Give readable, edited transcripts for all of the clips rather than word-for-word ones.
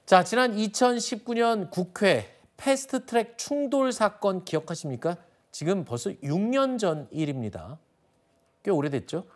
자, 지난 2019년 국회 패스트트랙 충돌 사건 기억하십니까? 지금 벌써 6년 전 일입니다. 꽤 오래됐죠?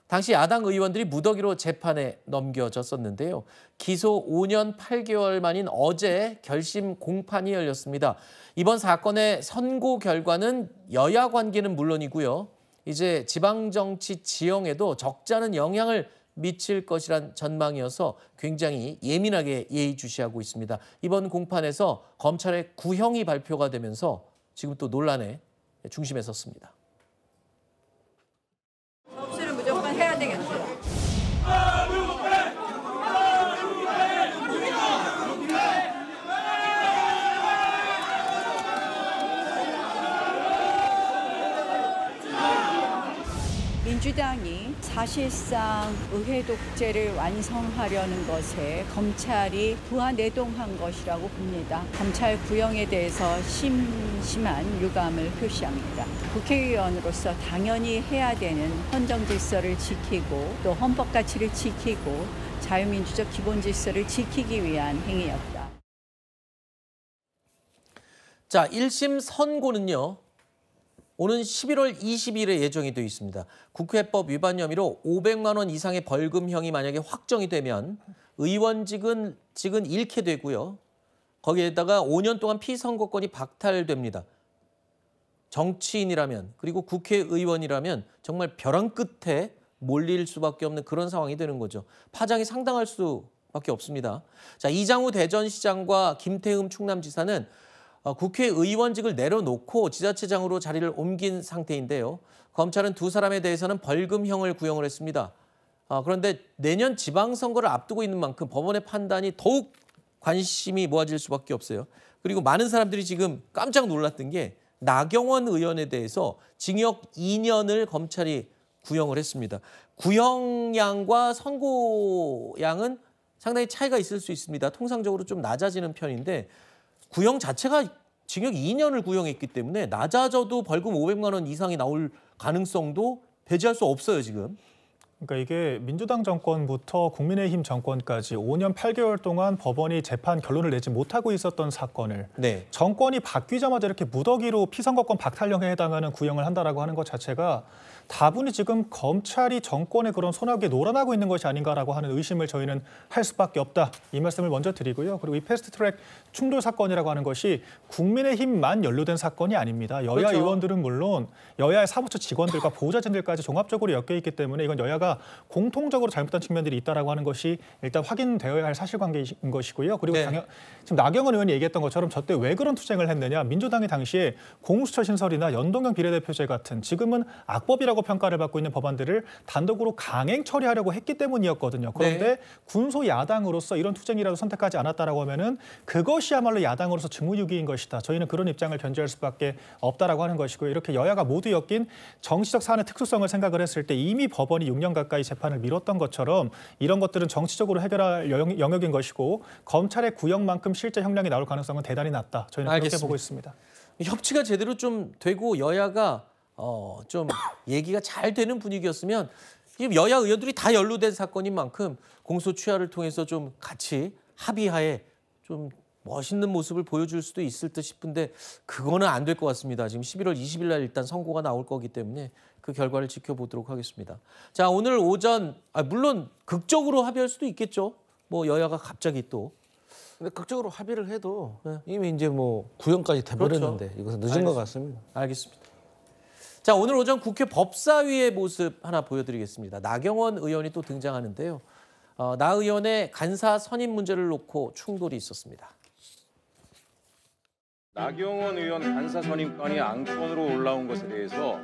당시 야당 의원들이 무더기로 재판에 넘겨졌었는데요. 기소 5년 8개월 만인 어제 결심 공판이 열렸습니다. 이번 사건의 선고 결과는 여야 관계는 물론이고요. 이제 지방정치 지형에도 적지 않은 영향을 미칠 것이란 전망이어서 굉장히 예민하게 예의주시하고 있습니다. 이번 공판에서 검찰의 구형이 발표가 되면서 지금 또 논란의 중심에 섰습니다. 접수를 무조건 해야 되겠어요. 민주당이 사실상 의회 독재를 완성하려는 것에 검찰이 부하내동한 것이라고 봅니다. 검찰 구형에 대해서 심심한 유감을 표시합니다. 국회의원으로서 당연히 해야 되는 헌정 질서를 지키고 또 헌법 가치를 지키고 자유민주적 기본 질서를 지키기 위한 행위였다. 자, 1심 선고는요. 오는 11월 20일에 예정이 되어 있습니다. 국회법 위반 혐의로 500만 원 이상의 벌금형이 만약에 확정이 되면 의원직은 잃게 되고요. 거기에다가 5년 동안 피선거권이 박탈됩니다. 정치인이라면 그리고 국회의원이라면 정말 벼랑 끝에 몰릴 수밖에 없는 그런 상황이 되는 거죠. 파장이 상당할 수밖에 없습니다. 자, 이장우 대전시장과 김태흠 충남지사는 국회의원직을 내려놓고 지자체장으로 자리를 옮긴 상태인데요. 검찰은 두 사람에 대해서는 벌금형을 구형을 했습니다. 그런데 내년 지방선거를 앞두고 있는 만큼 법원의 판단이 더욱 관심이 모아질 수밖에 없어요. 그리고 많은 사람들이 지금 깜짝 놀랐던 게 나경원 의원에 대해서 징역 2년을 검찰이 구형을 했습니다. 구형량과 선고량은 상당히 차이가 있을 수 있습니다. 통상적으로 좀 낮아지는 편인데 구형 자체가 징역 2년을 구형했기 때문에 낮아져도 벌금 500만 원 이상이 나올 가능성도 배제할 수 없어요, 지금. 그러니까 이게 민주당 정권부터 국민의힘 정권까지 5년 8개월 동안 법원이 재판 결론을 내지 못하고 있었던 사건을 정권이 바뀌자마자 이렇게 무더기로 피선거권 박탈령에 해당하는 구형을 한다라고 하는 것 자체가 다분히 지금 검찰이 정권의 그런 손아귀에 놀아나고 있는 것이 아닌가라고 하는 의심을 저희는 할 수밖에 없다. 이 말씀을 먼저 드리고요. 그리고 이 패스트트랙 충돌 사건이라고 하는 것이 국민의힘만 연루된 사건이 아닙니다. 여야 의원들은 물론 여야의 사무처 직원들과 보좌진들까지 종합적으로 엮여 있기 때문에 이건 여야가 공통적으로 잘못한 측면들이 있다라고 하는 것이 일단 확인되어야 할 사실관계인 것이고요. 그리고 지금 나경원 의원이 얘기했던 것처럼 저때 왜 그런 투쟁을 했느냐. 민주당이 당시에 공수처 신설이나 연동형 비례대표제 같은 지금은 악법이라고 평가를 받고 있는 법안들을 단독으로 강행 처리하려고 했기 때문이었거든요. 그런데 군소 야당으로서 이런 투쟁이라도 선택하지 않았다라고 하면은 그것이야말로 야당으로서 직무유기인 것이다. 저희는 그런 입장을 견지할 수밖에 없다라고 하는 것이고요. 이렇게 여야가 모두 엮인 정치적 사안의 특수성을 생각을 했을 때 이미 법원이 6년 가까이 재판을 미뤘던 것처럼 이런 것들은 정치적으로 해결할 영역인 것이고 검찰의 구형만큼 실제 형량이 나올 가능성은 대단히 낮다. 저희는 그렇게 보고 있습니다. 협치가 제대로 좀 되고 여야가 좀 얘기가 잘 되는 분위기였으면 지금 여야 의원들이 다 연루된 사건인 만큼 공소취하를 통해서 좀 같이 합의하에 좀 멋있는 모습을 보여줄 수도 있을 듯 싶은데 그거는 안 될 것 같습니다. 지금 11월 20일 날 일단 선고가 나올 거기 때문에 그 결과를 지켜보도록 하겠습니다. 자, 오늘 오전 물론 극적으로 합의할 수도 있겠죠. 뭐 여야가 갑자기 또. 근데 극적으로 합의를 해도 이미 이제 뭐 구형까지 돼버렸는데 이것은 늦은 것 같습니다. 알겠습니다. 자, 오늘 오전 국회 법사위의 모습 하나 보여드리겠습니다. 나경원 의원이 또 등장하는데요. 나 의원의 간사 선임 문제를 놓고 충돌이 있었습니다. 나경원 의원 간사 선임권이 안건으로 올라온 것에 대해서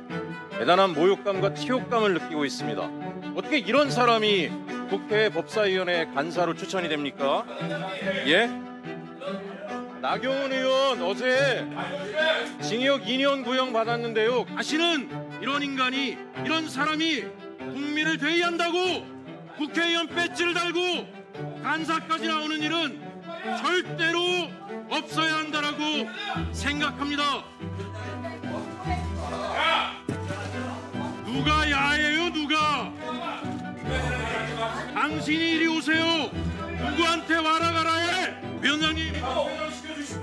대단한 모욕감과 치욕감을 느끼고 있습니다. 어떻게 이런 사람이 국회 법사위원회 간사로 추천이 됩니까? 예? 나경원 의원 어제 징역 2년 구형 받았는데요. 다시는 이런 인간이, 이런 사람이 국민을 대의한다고 국회의원 배지를 달고 간사까지 나오는 일은 절대로 없어야 한다라고 생각합니다. 누가 야예요, 누가? 당신이 이리 오세요. 누구한테 와라 가라 해. 퇴장시켜 주십시오.